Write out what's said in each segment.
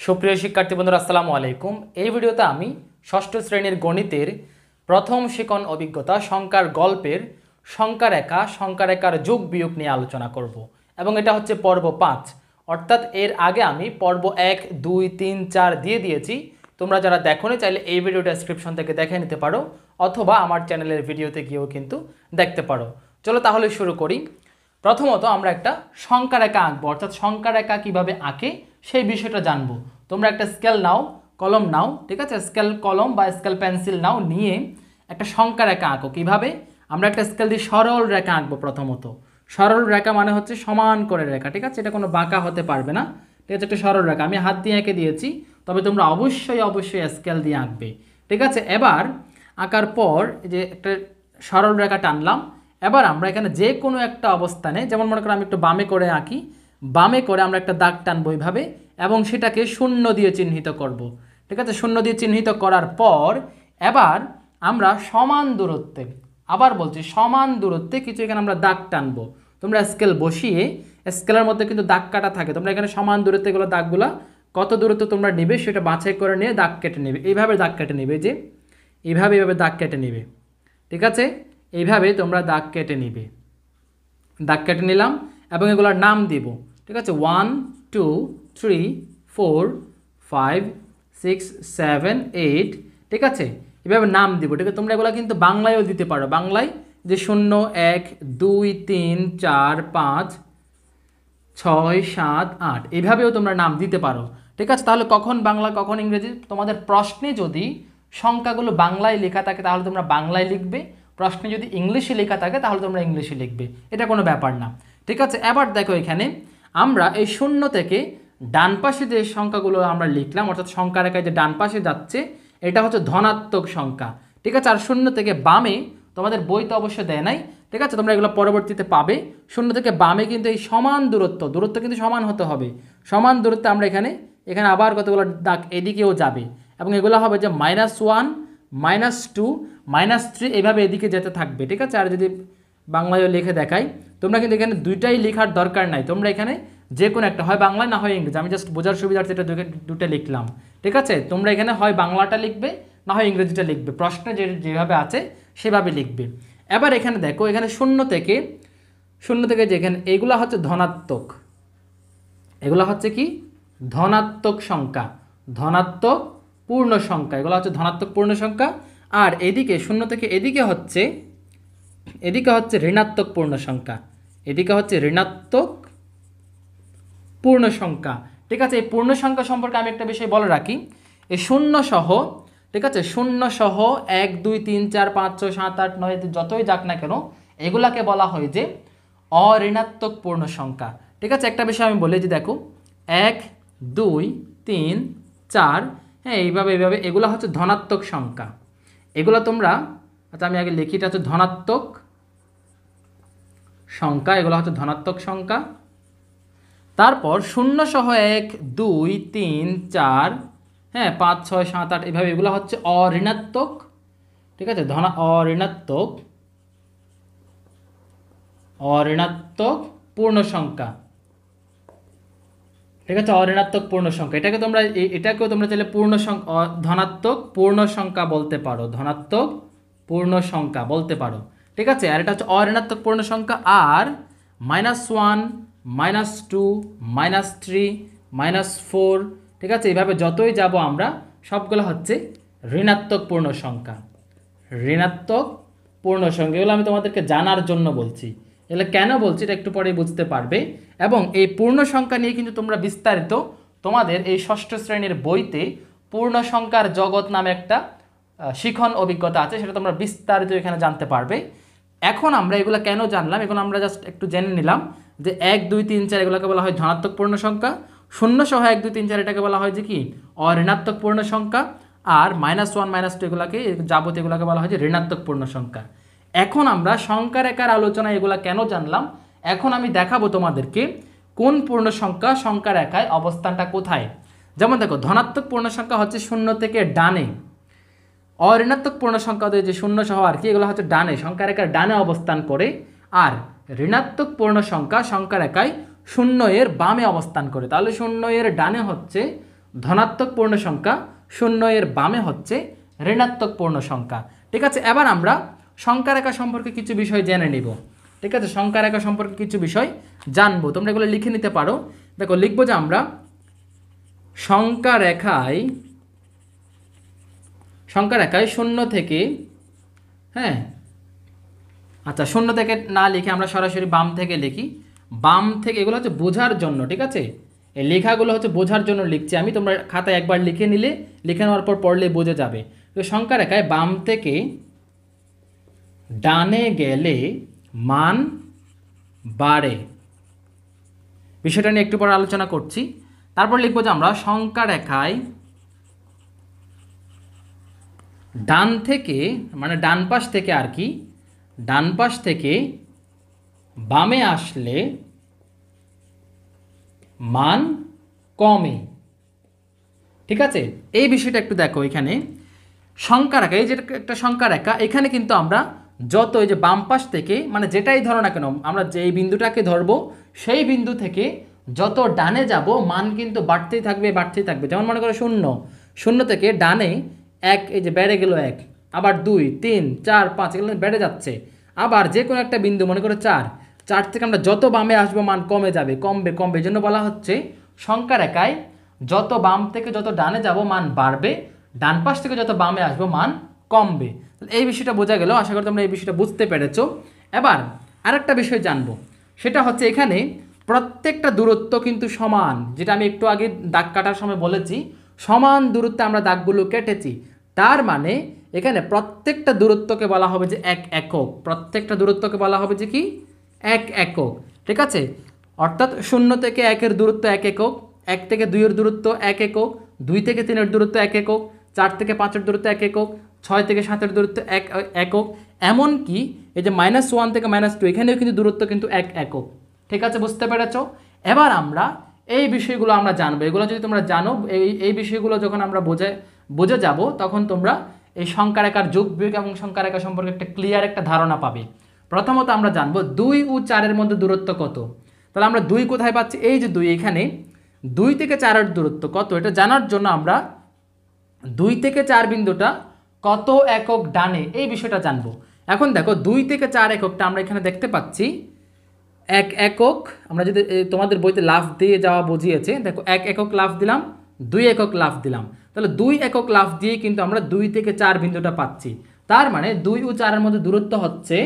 সুপ্রিয় শিক্ষার্থী বন্ধুরা আসসালামু আলাইকুম। এই ভিডিওতে আমি ষষ্ঠ শ্রেণীর গণিতের প্রথম শিখন অভিজ্ঞতা সংখ্যার গল্পের সংখ্যা রেখার যোগ বিয়োগ নিয়ে আলোচনা করব এবং এটা হচ্ছে পর্ব 5। অর্থাৎ এর আগে আমি পর্ব 1, 2, 3, 4 দিয়ে দিয়েছি। তোমরা যারা দেখোনি চাইলে এই ভিডিও ডেসক্রিপশন থেকে দেখে নিতে পারো অথবা আমার চ্যানেলের ভিডিওতে গিয়েও কিন্তু দেখতে পারো। চলো তাহলে শুরু করি। প্রথমত আমরা একটা সংখ্যা রেখা আঁকবো, অর্থাৎ সংখ্যা রেখা কীভাবে আঁকে সেই বিষয়টা জানবো। তোমরা একটা স্কেল নাও, কলম নাও, ঠিক আছে, স্কেল কলম বা স্কেল পেন্সিল নাও, নিয়ে একটা সংখ্যা রেখা আঁকো। কীভাবে? আমরা একটা স্কেল দিয়ে সরল রেখা আঁকবো। প্রথমত সরল রেখা মানে হচ্ছে সমান করে রেখা, ঠিক আছে, এটা কোনো বাঁকা হতে পারবে না, ঠিক আছে, একটা সরল রেখা। আমি হাত দিয়ে এঁকে দিয়েছি, তবে তোমরা অবশ্যই স্কেল দিয়ে আঁকবে, ঠিক আছে। এবার আঁকার পর যে একটা সরল রেখা টানলাম, এবার আমরা এখানে যে কোনো একটা অবস্থানে, যেমন মনে করো আমি একটু বামে করে আঁকি, বামে করে আমরা একটা দাগ টানবো এইভাবে এবং সেটাকে শূন্য দিয়ে চিহ্নিত করব, ঠিক আছে। শূন্য দিয়ে চিহ্নিত করার পর এবার আমরা সমান দূরত্বে, আবার বলছি সমান দূরত্বে কিছু এখানে আমরা দাগ টানবো। তোমরা স্কেল বসিয়ে, স্কেলের মধ্যে কিন্তু দাগ কাটা থাকে, তোমরা এখানে সমান দূরত্বে এগুলো দাগগুলো কত দূরত্ব তোমরা নেবে সেটা বাছাই করে নিয়ে দাগ কেটে নেবে। এইভাবে দাগ কেটে নেবে, যে এইভাবে দাগ কেটে নেবে, ঠিক আছে। এইভাবে তোমরা দাগ কেটে নিবে, দাগ কেটে নিলাম এবং এগুলোর নাম দিব, ঠিক আছে। 1, 2, 3, 4, 5, 6, 7, 8, ঠিক আছে, এভাবে নাম দিব, ঠিক আছে। তোমরা এগুলো কিন্তু বাংলায়ও দিতে পারো, বাংলায় যে 0, 1, 2, 3, 4, 5, 6, 7, 8 এইভাবেও তোমরা নাম দিতে পারো, ঠিক আছে। তাহলে কখন বাংলা কখন ইংরেজি, তোমাদের প্রশ্নে যদি সংখ্যাগুলো বাংলায় লেখা থাকে তাহলে তোমরা বাংলায় লিখবে, প্রশ্নে যদি ইংলিশে লেখা থাকে তাহলে তোমরা ইংলিশে লিখবে, এটা কোনো ব্যাপার না, ঠিক আছে। এবার দেখো এখানে আমরা এই 0 থেকে ডান পাশে যে সংখ্যাগুলো আমরা লিখলাম, অর্থাৎ সংখ্যা রেখায় যে ডান পাশে যাচ্ছে এটা হচ্ছে ধনাত্মক সংখ্যা, ঠিক আছে। আর 0 থেকে বামে তোমাদের বই তো অবশ্যই দেয় নাই, ঠিক আছে, তোমরা এগুলো পরবর্তীতে পাবে। 0 থেকে বামে কিন্তু এই সমান দূরত্ব কিন্তু সমান হতে হবে, সমান দূরত্বে আমরা এখানে আবার কতগুলো দাগ এদিকেও যাবে এবং এগুলো হবে যে -1, -2, -3 এইভাবে এদিকে যেতে থাকবে, ঠিক আছে। আর যদি বাংলায়ও লিখে দেখাই, তোমরা কিন্তু এখানে দুইটাই লেখার দরকার নাই, তোমরা এখানে যে কোনো একটা, হয় বাংলায় না হয় ইংরেজি, আমি জাস্ট বোঝার সুবিধার্থে এটা দুটো লিখলাম, ঠিক আছে। তোমরা এখানে হয় বাংলাটা লিখবে না হয় ইংরেজিটা লিখবে, প্রশ্নে যেভাবে আছে সেভাবে লিখবে। এবার এখানে দেখো, এখানে 0 থেকে যেখানে এইগুলো হচ্ছে ধনাত্মক, এগুলো হচ্ছে কি ধনাত্মক সংখ্যা, ধনাত্মক পূর্ণ সংখ্যা, এগুলো হচ্ছে ধনাত্মক পূর্ণ সংখ্যা। আর এদিকে 0 থেকে এদিকে হচ্ছে ঋণাত্মক পূর্ণ সংখ্যা, এদিকে হচ্ছে ঋণাত্মক পূর্ণ সংখ্যা, ঠিক আছে। এই পূর্ণ সংখ্যা সম্পর্কে আমি একটা বিষয় বলে রাখি, এই 0 সহ, ঠিক আছে, 0 সহ 1, 2, 3, 4, 5, 6, 7, 8, 9 যতই যাক না কেন এগুলাকে বলা হয় যে অঋণাত্মক পূর্ণ সংখ্যা, ঠিক আছে। একটা বিষয় আমি বলি যে দেখো 1, 2, 3, 4, হ্যাঁ, এইভাবে এগুলো হচ্ছে ধনাত্মক সংখ্যা, এগুলো তোমরা, আচ্ছা আমি আগে লিখি, এটা হচ্ছে ধনাত্মক সংখ্যা, এগুলো হচ্ছে ধনাত্মক সংখ্যা। তারপর 0 সহ 1, 2, 3, 4, হ্যাঁ, 5, 6, 7, 8 এইভাবে এগুলো হচ্ছে অঋণাত্মক, ঠিক আছে, অঋণাত্মক পূর্ণ সংখ্যা, ঠিক আছে, অঋণাত্মক পূর্ণ সংখ্যা। এটাকেও তোমরা চাইলে ধনাত্মক পূর্ণ সংখ্যা বলতে পারো, ধনাত্মক পূর্ণ সংখ্যা বলতে পারো, ঠিক আছে। আর এটা হচ্ছে অঋণাত্মক পূর্ণ সংখ্যা। আর -1, -2, -3, -4, ঠিক আছে, এইভাবে যতই যাব আমরা সবগুলো হচ্ছে ঋণাত্মক পূর্ণ সংখ্যা, ঋণাত্মক পূর্ণ সংখ্যা। এগুলো আমি তোমাদেরকে জানার জন্য বলছি, এগুলো কেন বলছি এটা একটু পরেই বুঝতে পারবে। এবং এই পূর্ণ সংখ্যা নিয়ে কিন্তু তোমরা বিস্তারিত তোমাদের এই ষষ্ঠ শ্রেণীর বইতে পূর্ণ সংখ্যার জগৎ নামে একটা শিখন অভিজ্ঞতা আছে, সেটা তোমরা বিস্তারিত এখানে জানতে পারবে। এখন আমরা এগুলো কেন জানলাম, এখন আমরা জাস্ট একটু জেনে নিলাম যে 1, 2, 3, 4 এগুলোকে বলা হয় ধনাত্মক পূর্ণ সংখ্যা, 0 সহ 1, 2, 3, 4 এটাকে বলা হয় যে কি অঋণাত্মক পূর্ণ সংখ্যা, আর -1, -2 এগুলোকে যাবতীয় এগুলোকে বলা হয় যে ঋণাত্মক পূর্ণ সংখ্যা। এখন আমরা সংখ্যা রেখার আলোচনায় এগুলো কেন জানলাম, এখন আমি দেখাবো তোমাদেরকে কোন পূর্ণ সংখ্যা রেখায় অবস্থানটা কোথায়। যেমন দেখো, ধনাত্মক পূর্ণ সংখ্যা হচ্ছে 0 থেকে ডানে, অঋণাত্মক পূর্ণ সংখ্যা যে 0 সহ আর কি এগুলো হচ্ছে ডানে, সংখ্যা রেখার ডানে অবস্থান করে। আর ঋণাত্মক পূর্ণ সংখ্যা রেখায় 0 এর বামে অবস্থান করে। তাহলে 0 এর ডানে হচ্ছে ধনাত্মক পূর্ণ সংখ্যা, 0 এর বামে হচ্ছে ঋণাত্মক পূর্ণ সংখ্যা। ঠিক আছে, এবার আমরা সংখ্যা রেখা সম্পর্কে কিছু বিষয় জেনে নিব। ঠিক আছে, সংখ্যা রেখা সম্পর্কে কিছু বিষয় জানবো, তোমরা এগুলো লিখে নিতে পারো। দেখো লিখবো যে আমরা সংখ্যা রেখায় 0 থেকে, হ্যাঁ আচ্ছা 0 থেকে না লিখে আমরা সরাসরি বাম থেকে লিখি। বাম থেকে, এগুলো হচ্ছে বোঝার জন্য, ঠিক আছে, এই লেখাগুলো হচ্ছে বোঝার জন্য লিখছি আমি, তোমরা খাতায় একবার লিখে নিলে, লিখে নেওয়ার পর পড়লে বোঝা যাবে। তো সংখ্যা রেখায় বাম থেকে ডানে গেলে মান বাড়ে, বিষয়টা নিয়ে একটু পরে আলোচনা করছি। তারপর লিখবো যে আমরা সংখ্যা রেখায় ডান থেকে, মানে ডান পাশ থেকে আর কি, ডান পাশ থেকে বামে আসলে মান কমে। ঠিক আছে, এই বিষয়টা একটু দেখো। এখানে সংখ্যা রেখা, এই যে একটা সংখ্যা রেখা, এখানে কিন্তু আমরা যত, এই যে বাম পাশ থেকে, মানে যেটাই ধরো না কেন, আমরা যেই বিন্দুটাকে ধরবো সেই বিন্দু থেকে যত ডানে যাব মান কিন্তু বাড়তেই থাকবে, বাড়তেই থাকবে। যেমন মনে করো 0 থেকে ডানে 1, এই যে বেড়ে গেল 1, আবার 2, 3, 4, 5, এগুলো বেড়ে যাচ্ছে। আবার যে কোনো একটা বিন্দু মনে করো 4 থেকে আমরা যত বামে আসবো মান কমে যাবে, কমবে কমবে। এই জন্য বলা হচ্ছে সংখ্যা রেখায় যত বাম থেকে যত ডানে যাব মান বাড়বে, ডান পাশ থেকে যত বামে আসবো মান কমবে। এই বিষয়টা বোঝা গেল, আশা করি তোমরা এই বিষয়টা বুঝতে পেরেছো। এবার আরেকটা বিষয় জানবো, সেটা হচ্ছে এখানে প্রত্যেকটা দূরত্ব কিন্তু সমান, যেটা আমি একটু আগে দাগ কাটার সময় বলেছি, সমান দূরত্বে আমরা দাগগুলো কেটেছি। তার মানে এখানে প্রত্যেকটা দূরত্বকে বলা হবে যে 1 একক, প্রত্যেকটা দূরত্বকে বলা হবে যে কি 1 একক। ঠিক আছে, অর্থাৎ 0 থেকে 1 এর দূরত্ব 1 একক, 1 থেকে 2 এর দূরত্ব 1 একক, 2 থেকে 3 এর দূরত্ব 1 একক, 4 থেকে 5 এর দূরত্ব 1 একক, 6 থেকে 7 এর দূরত্ব 1 একক, এমনকি এই যে -1 থেকে -2 এখানেও কিন্তু দূরত্ব কিন্তু 1 একক। ঠিক আছে, বুঝতে পেরেছো? এবার আমরা এই বিষয়গুলো আমরা জানবো। এগুলো যদি তোমরা জানো, এই বিষয়গুলো যখন আমরা বুঝে যাব, তখন তোমরা এই সংখ্যা রেখার যোগ বিয়োগ এবং সংখ্যা রেখা সম্পর্কে একটা ক্লিয়ার একটা ধারণা পাবে। প্রথমত আমরা জানবো 2 ও 4 এর মধ্যে দূরত্ব কত। তাহলে আমরা 2 কোথায় পাচ্ছি? এই যে 2, এখানে 2 থেকে 4 এর দূরত্ব কত, এটা জানার জন্য আমরা 2 থেকে 4 বিন্দুটা কত একক ডানে, এই বিষয়টা জানবো। এখন দেখো 2 থেকে 4 এককটা আমরা এখানে দেখতে পাচ্ছি 1 একক। আমরা যদি তোমাদের বইতে লাফ দিয়ে যাওয়া বুঝিয়েছে, দেখো 1 একক লাফ দিলাম, 2 একক লাফ দিলাম, তাহলে 2 একক লাফ দিয়ে কিন্তু আমরা 2 থেকে 4 বিন্দুটা পাচ্ছি। তার মানে 2 ও 4 এর মধ্যে দূরত্ব হচ্ছে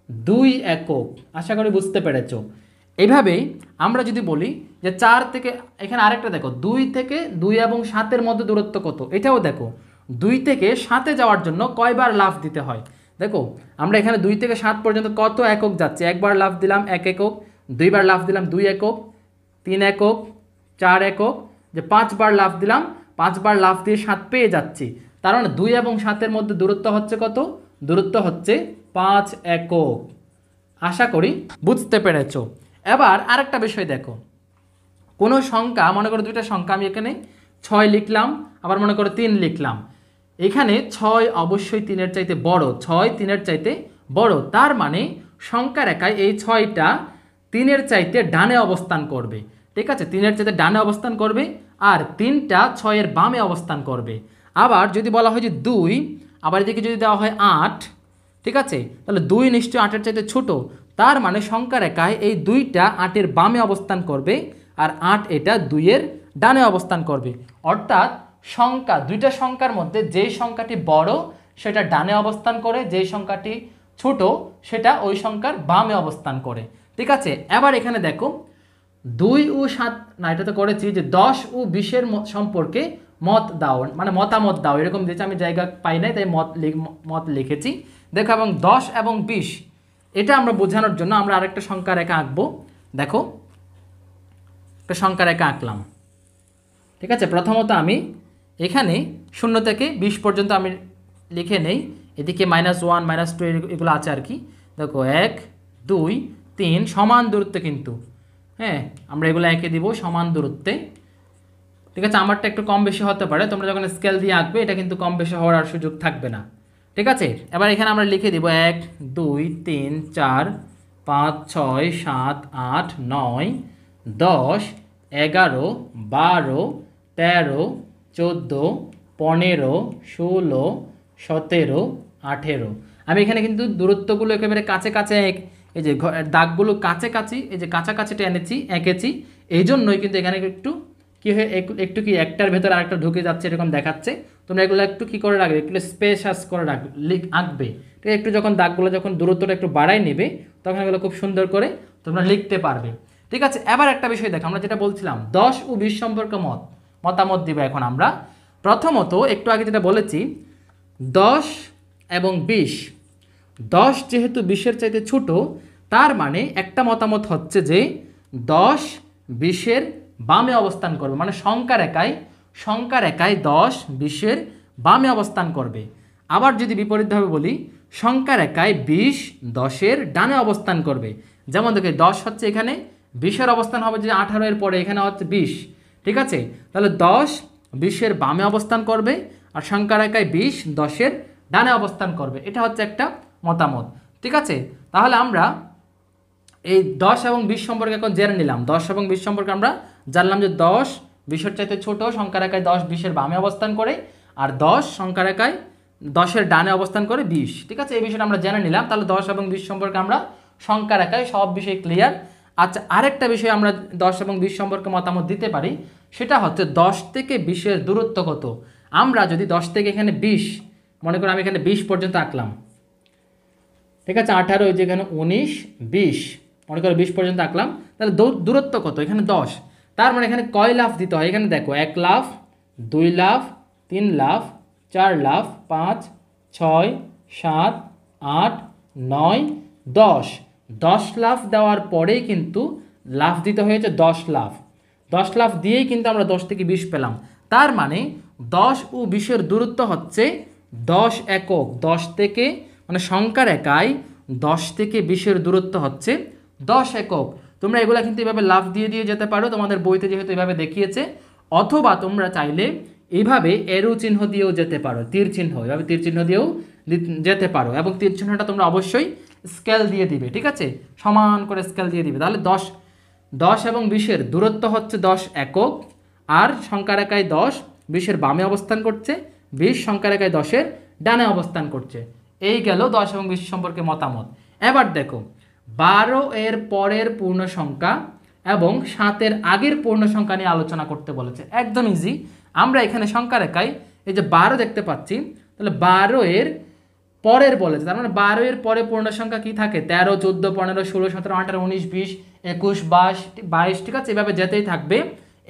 2 একক। আশা করি বুঝতে পেরেছো। এইভাবেই আমরা যদি বলি যে 4 থেকে, এখানে আরেকটা দেখো 2 থেকে 2 এবং 7 এর মধ্যে দূরত্ব কত, এটাও দেখো 2 থেকে 7-এ যাওয়ার জন্য কয়বার লাফ দিতে হয়। দেখো আমরা এখানে 2 থেকে 7 পর্যন্ত কত একক যাচ্ছে, একবার লাফ দিলাম 1 একক, দুইবার লাফ দিলাম 2 একক, 3 একক, 4 একক, যে 5 বার লাফ দিলাম, 5 বার লাফ দিয়ে 7 পেয়ে যাচ্ছি। তার মানে 2 এবং 7 এর মধ্যে দূরত্ব হচ্ছে কত? দূরত্ব হচ্ছে 5 একক। আশা করি বুঝতে পেরেছো। এবার আরেকটা বিষয় দেখো, কোনো সংখ্যা, মনে করো দুইটা সংখ্যা, আমি এখানে 6 লিখলাম, আবার মনে করো 3 লিখলাম। এখানে 6 অবশ্যই 3-এর চাইতে বড়, 6 3-এর চাইতে বড়। তার মানে সংখ্যা রেখায় এই 6টা 3-এর চাইতে ডানে অবস্থান করবে। ঠিক আছে, 3-এর চাইতে ডানে অবস্থান করবে, আর 3টা 6-এর বামে অবস্থান করবে। আবার যদি বলা হয় যে 2, আবার এদিকে যদি দেওয়া হয় 8, ঠিক আছে, তাহলে 2 নিশ্চয়ই 8-এর চাইতে ছোট। তার মানে সংখ্যা রেখায় এই 2টা 8-এর বামে অবস্থান করবে, আর 8 এটা 2-এর ডানে অবস্থান করবে। অর্থাৎ সংখ্যা, দুইটা সংখ্যার মধ্যে যেই সংখ্যাটি বড় সেটা ডানে অবস্থান করে, যেই সংখ্যাটি ছোট সেটা ওই সংখ্যার বামে অবস্থান করে। ঠিক আছে, এবার এখানে দেখো 2 ও 7, না এটা তো করেছি, যে 10 ও 20-এর সম্পর্কে মত দাও, মানে মতামত দাও, এরকম দিয়েছে, আমি জায়গা পাই নাই তাই মত লিখেছি। দেখো, এবং 10 এবং 20 এটা আমরা বোঝানোর জন্য আমরা আরেকটা সংখ্যা রেখা আঁকবো। দেখো একটা সংখ্যা রেখা আঁকলাম। ঠিক আছে, প্রথমত আমি এখানে 0 থেকে 20 পর্যন্ত আমি লিখে নেই, এদিকে -1 -2 এগুলো আছে আর কি। দেখো 1 2 3 সমান দূরত্বে কিন্তু, হ্যাঁ আমরা এগুলো এঁকে দিব সমান দূরত্বে। ঠিক আছে, আমারটা একটু কম বেশি হতে পারে, তোমরা যখন স্কেল দিয়ে আঁকবে এটা কিন্তু কম বেশি হওয়ার আর সুযোগ থাকবে না। ঠিক আছে, এবার এখানে আমরা লিখে দিব 1 2 3 4 5 6 7 8 9 10 11 12 13, 14, 15, 16, 17, 18। আমি এখানে কিন্তু দূরত্বগুলো একেবারে কাছে কাছে এই যে দাগগুলো কাছাকাছি এই যে কাছাকাছিটা এঁকেছি এই জন্যই কিন্তু এখানে একটু কী হয়ে একটু কি একটার ভেতরে আরেকটা ঢুকে যাচ্ছে এরকম দেখাচ্ছে। তোমরা এগুলো একটু কী করে রাখবে, একটু স্পেশাস করে আঁকবে, ঠিক একটু যখন দাগগুলো যখন দূরত্বটা একটু বাড়াই নেবে তখন এগুলো খুব সুন্দর করে তোমরা লিখতে পারবে। ঠিক আছে, এবার একটা বিষয় দেখো, আমরা যেটা বলছিলাম 10 ও 20 সম্পর্কে মতামত দিবে। এখন আমরা প্রথমত একটু আগে যেটা বলেছি 10 এবং 20, 10 যেহেতু 20-এর চাইতে ছোট, তার মানে একটা মতামত হচ্ছে যে 10 20-এর বামে অবস্থান করবে, মানে সংখ্যা রেখায় 10 20-এর বামে অবস্থান করবে। আবার যদি বিপরীতভাবে বলি, সংখ্যা রেখায় 20 10-এর ডানে অবস্থান করবে। যেমন দেখে 10 হচ্ছে এখানে, 20-এর অবস্থান হবে যে 18 এর পরে, এখানে হচ্ছে 20। ঠিক আছে, তাহলে 10 20-এর বামে অবস্থান করবে আর সংখ্যা রেখায় 20 10-এর ডানে অবস্থান করবে। এটা হচ্ছে একটা মতামত। ঠিক আছে, তাহলে আমরা এই 10 এবং 20 সম্পর্কে এখন জেনে নিলাম। 10 এবং 20 সম্পর্কে আমরা জানলাম যে 10 20-এর চাইতে ছোট, সংখ্যা রেখায় 10 20-এর বামে অবস্থান করে, আর 10 সংখ্যা রেখায় 10-এর ডানে অবস্থান করে 20। ঠিক আছে, এই বিষয়টা আমরা জেনে নিলাম। তাহলে 10 এবং 20 সম্পর্কে আমরা সংখ্যা রেখায় সব বিষয় ক্লিয়ার। আচ্ছা, আরেকটা বিষয় আমরা 10 এবং 20 সম্পর্কে মতামত দিতে পারি, সেটা হচ্ছে 10 থেকে 20-এর দূরত্ব কত। আমরা যদি 10 থেকে এখানে 20, মনে করো আমি এখানে 20 পর্যন্ত আঁকলাম, ঠিক আছে, 18 ওই যে এখানে 19 20, মনে করো 20 পর্যন্ত আঁকলাম, তাহলে দূরত্ব কত, এখানে 10। তার মানে এখানে কয় লাফ দিতে হয়, এখানে দেখো 1 লাফ 2 লাফ 3 লাফ 4 লাফ 5 6 7 8 9 10, 10 লাফ দেওয়ার পরেই কিন্তু লাফ দিতে হয়েছে 10 লাফ। 10 লাফ দিয়েই কিন্তু আমরা 10 থেকে 20 পেলাম। তার মানে 10 ও 20-এর দূরত্ব হচ্ছে 10 একক। 10 থেকে মানে সংখ্যা রেখায় 10 থেকে 20-এর দূরত্ব হচ্ছে 10 একক। তোমরা এগুলা কিন্তু এভাবে লাফ দিয়ে দিয়ে যেতে পারো, তোমাদের বইতে যেহেতু এভাবে দেখিয়েছে, অথবা তোমরা চাইলে এইভাবে এরো চিহ্ন দিয়েও যেতে পারো, তীর চিহ্ন, এভাবে তীর চিহ্ন দিয়েও যেতে পারো, এবং তীর চিহ্নটা তোমরা অবশ্যই স্কেল দিয়ে দিবে। ঠিক আছে, সমান করে স্কেল দিয়ে দিবে। তাহলে 10 এবং 20-এর দূরত্ব হচ্ছে 10 একক, আর সংখ্যা রেখায় 10 20-এর বামে অবস্থান করছে, 20 সংখ্যা রেখায় 10-এর ডানে অবস্থান করছে। এই গেল 10 এবং 20 সম্পর্কে মতামত। এবার দেখো 12 এর পরের পূর্ণ সংখ্যা এবং 7 এর আগের পূর্ণ সংখ্যা নিয়ে আলোচনা করতে বলেছে। একদম ইজি। আমরা এখানে সংখ্যা রেখায় এই যে 12 দেখতে পাচ্ছি, তাহলে 12 এর পরের বলেছে, তার মানে 12 এর পরে পূর্ণ সংখ্যা কি থাকে, 13 14 15 16 17 18 19 20 21 22। ঠিক আছে, এভাবে যেতেই থাকবে।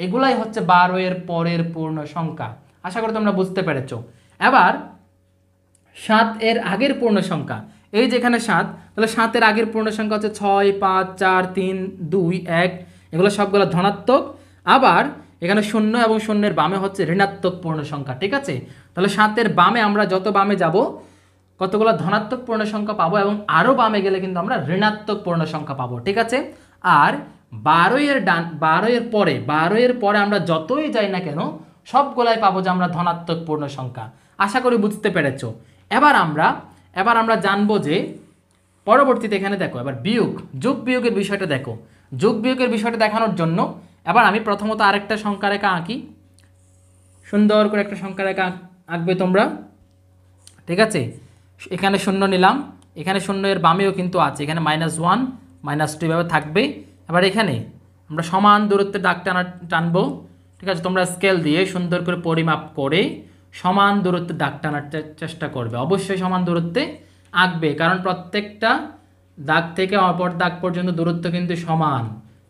এগুলাই হচ্ছে 12 এর পরের পূর্ণ সংখ্যা। আশা করি তোমরা বুঝতে পেরেছো। এবার 7 এর আগের পূর্ণ সংখ্যা, এই যেখানে 7, তাহলে 7 এর আগের পূর্ণ সংখ্যা হচ্ছে 6 5 4 3 2 1, এগুলো সবগুলো ধনাত্মক। আবার এখানে 0 এবং 0-এর বামে হচ্ছে ঋণাত্মক পূর্ণ সংখ্যা। ঠিক আছে, তাহলে 7 এর বামে আমরা যত বামে যাব কতগুলো ধনাত্মক পূর্ণ সংখ্যা পাবো, এবং আরও বামে গেলে কিন্তু আমরা ঋণাত্মক পূর্ণ সংখ্যা পাবো। ঠিক আছে, আর 12 এর পরে আমরা যতই যাই না কেন সবগুলাই পাবো যে আমরা ধনাত্মক পূর্ণ সংখ্যা। আশা করি বুঝতে পেরেছো। এবার আমরা জানবো যে পরবর্তীতে এখানে দেখো, এবার যোগ বিয়োগের বিষয়টা দেখো। যোগ বিয়োগের বিষয়টা দেখানোর জন্য এবার আমি প্রথমত আরেকটা সংখ্যা রেখা আঁকি, সুন্দর করে একটা সংখ্যা রেখা আঁকবে তোমরা। ঠিক আছে, এখানে 0 নিলাম, এখানে 0 এর বামেও কিন্তু আছে, এখানে -1 -2 এভাবে থাকবে। এবার এখানে আমরা সমান দূরত্বে দাগ টানবো। ঠিক আছে, তোমরা স্কেল দিয়ে সুন্দর করে পরিমাপ করে সমান দূরত্বে দাগ টানার চেষ্টা করবে। অবশ্যই সমান দূরত্বে আঁকবে, কারণ প্রত্যেকটা দাগ থেকে অপর দাগ পর্যন্ত দূরত্ব কিন্তু সমান।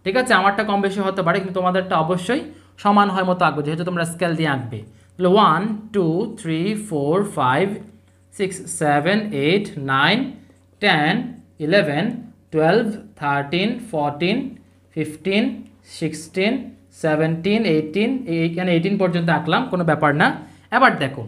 ঠিক আছে, আমারটা কম বেশি হতে পারে, কিন্তু তোমাদেরটা অবশ্যই সমান হয় মতো আঁকবে, যেহেতু তোমরা স্কেল দিয়ে আঁকবে। তাহলে 1 2 3 4 5 6 7 8 9 10 11 12 13 14 15 16 17 18, এইখানে 18 পর্যন্ত আঁকলাম, কোনো ব্যাপার না। এবার দেখো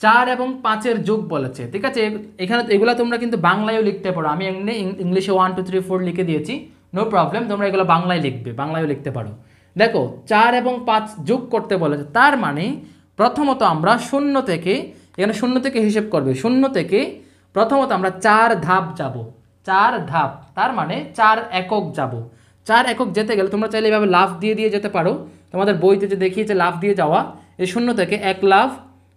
4 এবং 5-এর যোগ বলেছে। ঠিক আছে, এখানে এগুলো তোমরা কিন্তু বাংলায়ও লিখতে পারো, আমি এমনি ইংলিশে 1 2 3 4 লিখে দিয়েছি, নো প্রবলেম, তোমরা এগুলো বাংলায় লিখবে, বাংলায়ও লিখতে পারো। দেখো 4 এবং 5 যোগ করতে বলেছে, তার মানে প্রথমত আমরা 0 থেকে, এখানে 0 থেকে হিসেব করবে, 0 থেকে প্রথমত আমরা 4 ধাপ যাব, 4 ধাপ, তার মানে 4 একক যাব। 4 একক যেতে গেলে তোমরা চাইলে এভাবে লাফ দিয়ে দিয়ে যেতে পারো, তোমাদের বইতে যে দেখিয়েছে লাফ দিয়ে যাওয়া, এই শূন্য থেকে 1 লাফ,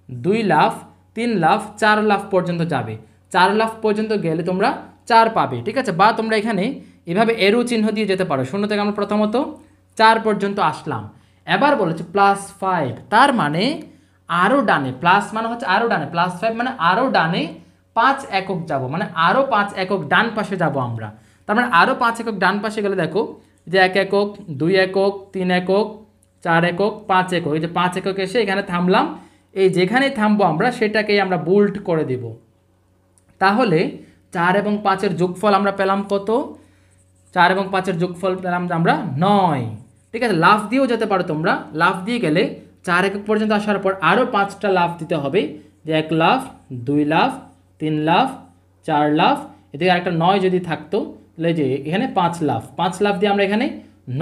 2 লাফ, 3 লাফ, 4 লাফ পর্যন্ত যাবে। 4 লাফ পর্যন্ত গেলে তোমরা 4 পাবে, ঠিক আছে। বা তোমরা এখানে এভাবে এরো চিহ্ন দিয়ে যেতে পারো। শূন্য থেকে আমরা প্রথমত 4 পর্যন্ত আসলাম। এবার বলেছে +5, তার মানে আরও ডানে, প্লাস মানে হচ্ছে আরও ডানে, +5 মানে আরও ডানে 5 একক যাব, মানে আরও 5 একক ডান পাশে যাব আমরা। তার মানে আরও 5 একক ডান পাশে গেলে দেখো যে 1 একক, 2 একক, 3 একক, 4 একক, 5 একক, এই যে 5 একক এসে এখানে থামলাম। এই যেখানেই থামবো আমরা সেটাকেই আমরা বোল্ড করে দেব। তাহলে 4 এবং 5-এর যোগফল আমরা পেলাম কত? 4 এবং 5-এর যোগফল পেলাম আমরা 9, ঠিক আছে। লাফ দিয়েও যেতে পারো তোমরা। লাফ দিয়ে গেলে 4 একক পর্যন্ত আসার পর আরও 5টা লাফ দিতে হবে, যে 1 লাফ, 2 লাফ, 3 লাফ, 4 লাফ, এদিকে আরেকটা 9 যদি থাকতো তাহলে যে এখানে 5 লাফ। 5 লাফ দিয়ে আমরা এখানে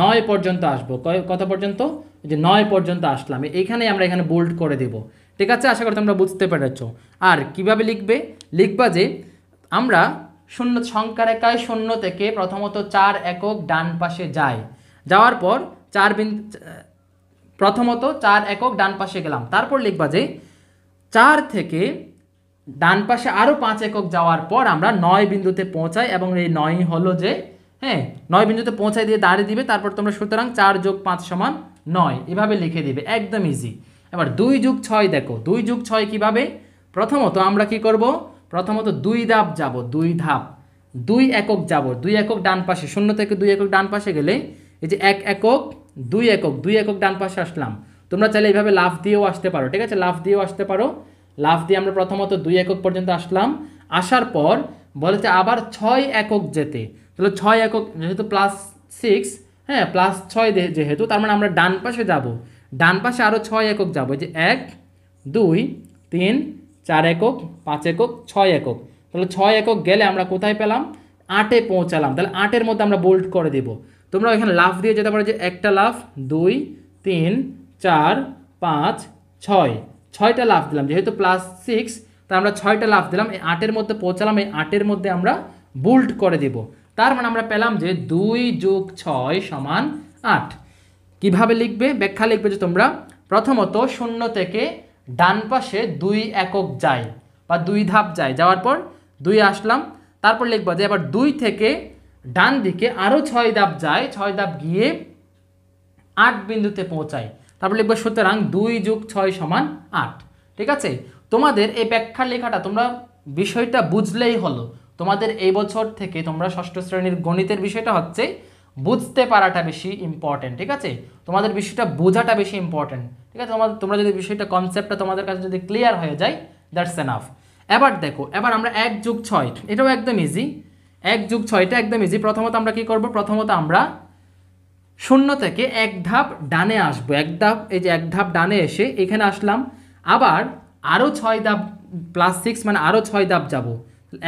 9 পর্যন্ত আসবো। কত পর্যন্ত? যে 9 পর্যন্ত আসলাম। এইখানে আমরা এখানে বোল্ড করে দেব, ঠিক আছে। আশা করি তোমরা বুঝতে পেরেছো। আর কিভাবে লিখবে? লিখবা যে আমরা শূন্য সংখ্যা রেখায় শূন্য থেকে প্রথমত 4 একক ডান পাশে যায়, যাওয়ার পর প্রথমত 4 একক ডান পাশে গেলাম। তারপর লিখবা যে 4 থেকে ডান পাশে আরও 5 একক যাওয়ার পর আমরা 9 বিন্দুতে পৌঁছাই, এবং এই 9 হলো যে 9 বিন্দুতে পৌঁছাই দিয়ে দাঁড়িয়ে দিবে। তারপর তোমরা সুতরাং 4 + 5 = 9 এভাবে লিখে দিবে, একদম ইজি। এবার 2 + 6 দেখো, 2 + 6 কীভাবে? প্রথমত আমরা কি করব? প্রথমত 2 ধাপ যাব, 2 ধাপ, 2 একক যাব, 2 একক ডান পাশে। শূন্য থেকে 2 একক ডান পাশে গেলে এই যে 1 একক, 2 একক, 2 একক ডান পাশে আসলাম। তোমরা চাইলে এইভাবে লাফ দিয়েও আসতে পারো, ঠিক আছে। লাফ দিয়েও আসতে পারো। লাফ দিয়ে আমরা প্রথমত 2 একক পর্যন্ত আসলাম। আসার পর বলেছে আবার 6 একক যেতে। তাহলে 6 একক যেহেতু +6, +6 যেহেতু, তার মানে আমরা ডান পাশে যাব। ডান পাশে আরও 6 একক যাব, যে 1, 2, 3, 4 একক, 5 একক, 6 একক। তাহলে 6 একক গেলে আমরা কোথায় পেলাম? 8-এ পৌঁছালাম। তাহলে 8-এর মধ্যে আমরা বোল্ড করে দেব। তোমরা এখানে লাফ দিয়ে যেতে পারো, যে একটা লাফ, 2, 3, 4, 5, 6, 6টা লাফ দিলাম। যেহেতু +6 তাই আমরা 6টা লাফ দিলাম, এই 8-এর মধ্যে পৌঁছালাম। এই 8-এর মধ্যে আমরা বোল্ড করে দেব। তার মানে আমরা পেলাম যে 2 + 6 = 8। কিভাবে লিখবে? ব্যাখ্যা লিখবে যে তোমরা প্রথমত শূন্য থেকে ডান পাশে 2 একক যায় বা 2 ধাপ যায়, যাওয়ার পর 2 আসলাম। তারপর লিখবা যে আবার 2 থেকে ডান দিকে আরও 6 ধাপ যায়, 6 ধাপ গিয়ে 8 বিন্দুতে পৌঁছায়। তারপর লিখবা সুতরাং 2 + 6 = 8, ঠিক আছে। তোমাদের এই ব্যাখ্যা লেখাটা তোমরা বিষয়টা বুঝলেই হলো। তোমাদের এই বছর থেকে তোমরা ষষ্ঠ শ্রেণীর গণিতের বিষয়টা হচ্ছে বুঝতে পারাটা বেশি ইম্পর্টেন্ট, ঠিক আছে। তোমাদের বিষয়টা বোঝাটা বেশি ইম্পর্টেন্ট, ঠিক আছে। তোমরা যদি বিষয়টা কনসেপ্টটা তোমাদের কাছে যদি ক্লিয়ার হয়ে যায়, দ্যাটস এনাফ। এবার দেখো, এবার আমরা 1 + 6, এটাও একদম ইজি। 1 + 6 এটা একদম ইজি। প্রথমত আমরা কি করব? প্রথমত আমরা শূন্য থেকে 1 ধাপ ডানে আসবো। 1 ধাপ, এই যে 1 ধাপ ডানে এসে এখানে আসলাম। আবার আরও 6 ধাপ, +6 মানে আরও 6 ধাপ যাব।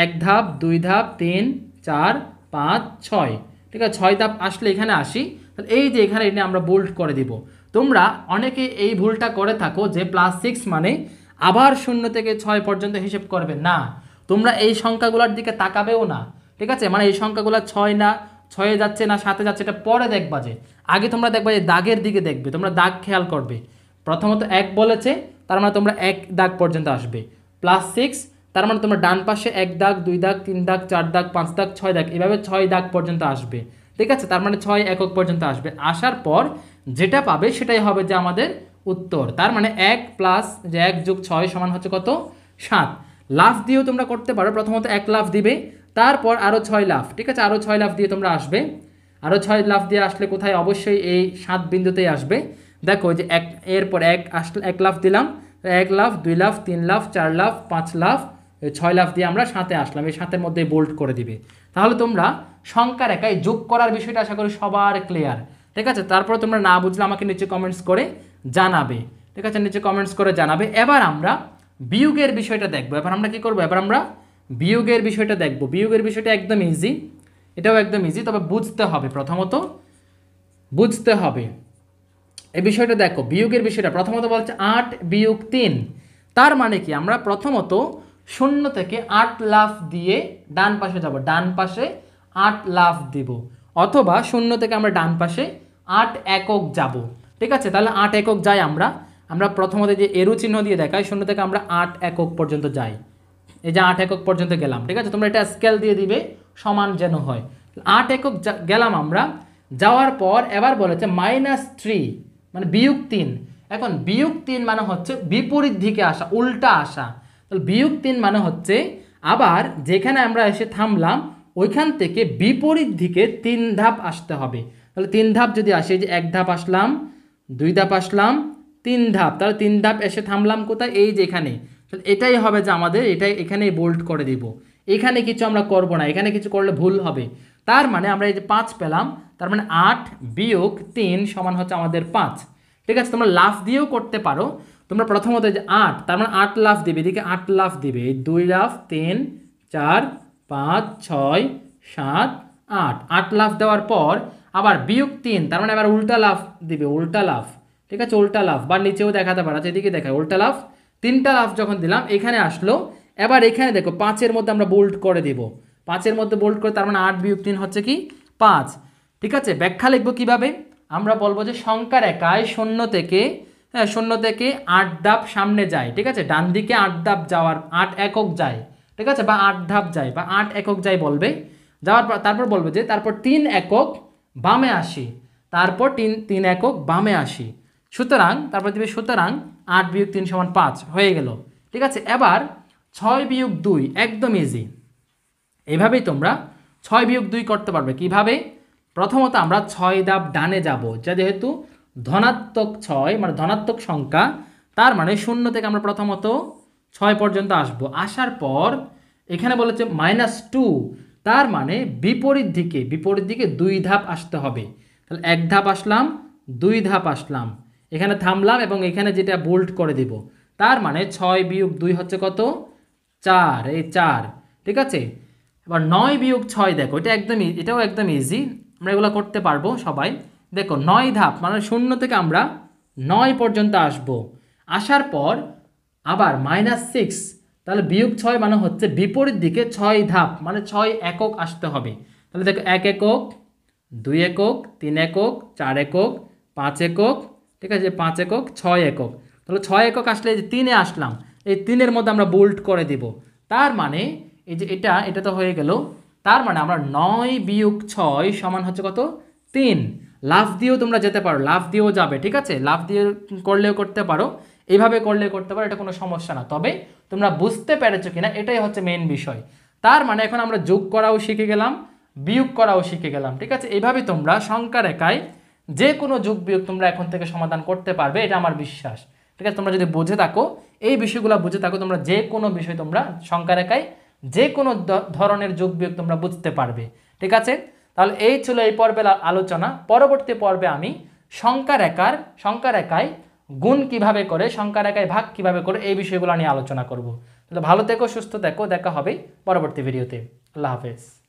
1 ধাপ, 2 ধাপ, 3, 4, 5, 6, ঠিক আছে। 6 ধাপ আসলে এখানে আসি। তাহলে এই যে এখানে এটা আমরা বোল্ড করে দিব। তোমরা অনেকে এই ভুলটা করে থাকো যে +6 মানে আবার 0 থেকে 6 পর্যন্ত হিসেব করবে না। তোমরা এই সংখ্যাগুলোর দিকে তাকাবেও না, ঠিক আছে। মানে এই সংখ্যাগুলো 6 না 6-এ যাচ্ছে না 7-এ যাচ্ছে, এটা পরে দেখবা। যে আগে তোমরা দেখবা যে দাগের দিকে দেখবে, তোমরা দাগ খেয়াল করবে। প্রথমত 1 বলেছে, তার মানে তোমরা 1 দাগ পর্যন্ত আসবে। +6 তার মানে তোমরা ডান পাশে 1 দাগ, 2 দাগ, 3 দাগ, 4 দাগ, 5 দাগ, 6 দাগ, এভাবে 6 দাগ পর্যন্ত আসবে, ঠিক আছে। তার মানে 6 একক পর্যন্ত আসবে। আসার পর যেটা পাবে সেটাই হবে যে আমাদের উত্তর। তার মানে 1 + 6 সমান হচ্ছে কত? 7। লাফ দিয়েও তোমরা করতে পারো। প্রথমত 1 লাফ দিবে, তারপর আরও 6 লাফ, ঠিক আছে। আরও 6 লাফ দিয়ে তোমরা আসবে। আরও 6 লাফ দিয়ে আসলে কোথায়? অবশ্যই এই 7 বিন্দুতেই আসবে। দেখো যে এরপর 1 লাফ দিলাম, 1 লাফ, 2 লাফ, 3 লাফ, 4 লাফ, 5 লাফ, 6 লাফ দিয়ে আমরা 7-এ আসলাম। এই 7-এর মধ্যে বোল্ড করে দিবে। তাহলে তোমরা সংখ্যা রেখায় যোগ করার বিষয়টা আশা করি সবার ক্লিয়ার, ঠিক আছে। তারপর তোমরা না বুঝলে আমাকে নিচে কমেন্টস করে জানাবে, ঠিক আছে। নিচে কমেন্টস করে জানাবে। এবার আমরা বিয়োগের বিষয়টা দেখবো। এবার আমরা কি করব? এবার আমরা বিয়োগের বিষয়টা দেখব। বিয়োগের বিষয়টা একদম ইজি, এটাও একদম ইজি, তবে বুঝতে হবে। প্রথমত বুঝতে হবে এই বিষয়টা। দেখো বিয়োগের বিষয়টা প্রথমত বলছে 8 - 3। তার মানে কি? আমরা প্রথমত 0 থেকে 8 লাফ দিয়ে ডান পাশে যাব। ডান পাশে 8 লাফ দিব, অথবা 0 থেকে আমরা ডান পাশে 8 একক যাব। ঠিক আছে, তাহলে 8 একক যাই আমরা আমরা প্রথমত যে এরো চিহ্ন দিয়ে দেখাই, 0 থেকে আমরা 8 একক পর্যন্ত যাই। এই যে 8 একক পর্যন্ত গেলাম, ঠিক আছে, তোমরা এটা স্কেল দিয়ে দিবে সমান যেন হয়। 8 একক গেলাম আমরা, যাওয়ার পর এবার বলেছে -3 মানে -3। এখন -3 মানে হচ্ছে বিপরীত দিকে আসা, উল্টা আসা। তাহলে -3 মানে হচ্ছে আবার যেখানে আমরা এসে থামলাম ওইখান থেকে বিপরীত দিকে 3 ধাপ আসতে হবে। তাহলে 3 ধাপ যদি আসে, যে 1 ধাপ আসলাম, 2 ধাপ আসলাম, 3 ধাপ, তাহলে 3 ধাপ এসে থামলাম কোথায়, এই যে এখানে। এটাই হবে যে আমাদের এটাই এখানেই বোল্ড করে দিব, এখানে কিছু আমরা করব না, এখানে কিছু করলে ভুল হবে। তার মানে আমরা এই যে 5 পেলাম, তার মানে 8 - 3 সমান হচ্ছে আমাদের 5। ঠিক আছে, তোমরা লাফ দিয়েও করতে পারো। তোমরা প্রথমত যে 8, তার মানে 8 লাফ দিবে, এদিকে 8 লাফ দিবে, এই 2 লাফ, 3, 4, 5, 6, 7, 8, 8 লাফ দেওয়ার পর আবার -3, তার মানে আবার উল্টা লাফ দিবে, উল্টা লাফ। ঠিক আছে, উল্টা লাফ, বা নিচেও দেখাতে পারো, এদিকে দেখায় উল্টা লাফ। 3টা লাফ যখন দিলাম এখানে আসলো, এবার এখানে দেখো 5-এর মধ্যে আমরা বোল্ড করে দিব, 5-এর মধ্যে বোল্ড করে, তার মানে 8 - 3 হচ্ছে কি 5। ঠিক আছে, ব্যাখ্যা লিখবো কিভাবে, আমরা বলবো যে সংখ্যার একায় 0 থেকে 8 ধাপ সামনে যায়। ঠিক আছে, ডান দিকে 8 ধাপ যাওয়ার, 8 একক যায়। ঠিক আছে, বা 8 ধাপ যায়, বা 8 একক যায় বলবে, যাওয়ার পর তারপর বলবো যে তারপর 3 একক বামে আসি, তারপর 3 একক বামে আসি। সুতরাং তারপর দিবে, সুতরাং 8 - 3 = 5 হয়ে গেল। ঠিক আছে, এবার 6 - 2 একদম ইজি। এইভাবেই তোমরা 6 - 2 করতে পারবে। কিভাবে, প্রথমত আমরা 6 ধাপ ডানে যাব, যেহেতু ধনাত্মক 6 মানে ধনাত্মক সংখ্যা, তার মানে 0 থেকে আমরা প্রথমত 6 পর্যন্ত আসব। আসার পর এখানে বলেছে -2, তার মানে বিপরীত দিকে 2 ধাপ আসতে হবে। তাহলে 1 ধাপ আসলাম, 2 ধাপ আসলাম, এখানে থামলাম এবং এখানে যেটা বোল্ড করে দিব। তার মানে 6 - 2 হচ্ছে কত, 4, এই 4। ঠিক আছে, এবার 9 - 6 দেখো, এটাও একদম ইজি, আমরা এগুলো করতে পারবো সবাই। দেখো 9 ধাপ মানে 0 থেকে আমরা 9 পর্যন্ত আসব। আসার পর আবার -6, তাহলে -6 মানে হচ্ছে বিপরীত দিকে 6 ধাপ মানে 6 একক আসতে হবে। তাহলে দেখো 1 একক, 2 একক, 3 একক, 4 একক, 5 একক। ঠিক আছে, 5 একক, 6 একক। তাহলে 6 একক আসলে এই যে 3-এ আসলাম, এই 3-এর মধ্যে আমরা বোল্ড করে দিব। তার মানে এই যে এটা তো হয়ে গেল। তার মানে আমরা 9 - 6 সমান হচ্ছে কত, 3। লাফ দিয়েও তোমরা যেতে পারো, লাফ দিয়েও যাবে। ঠিক আছে, লাফ দিয়ে করলেও করতে পারো, এইভাবে করলেও করতে পারো, এটা কোনো সমস্যা না। তবে তোমরা বুঝতে পেরেছো কিনা এটাই হচ্ছে মেইন বিষয়। তার মানে এখন আমরা যোগ করাও শিখে গেলাম, বিয়োগ করাও শিখে গেলাম। ঠিক আছে, এইভাবে তোমরা সংখ্যার একায় যে কোনো যোগ বিয়োগ তোমরা এখন থেকে সমাধান করতে পারবে, এটা আমার বিশ্বাস। ঠিক আছে, তোমরা যদি বুঝে থাকো, এই বিষয়গুলো বুঝে থাকো, তোমরা যে কোনো বিষয় তোমরা সংখ্যার একায় যে কোনো ধরনের যোগ বিয়োগ তোমরা বুঝতে পারবে। ঠিক আছে, তাহলে এই ছিল এই পর্বের আলোচনা। পরবর্তী পর্বে আমি সংখ্যার একায় গুণ কিভাবে করে, সংখ্যার একায় ভাগ কিভাবে করে, এই বিষয়গুলো নিয়ে আলোচনা করব। তাহলে ভালো থেকো, সুস্থ থেকো, দেখা হবে পরবর্তী ভিডিওতে। আল্লাহ হাফেজ।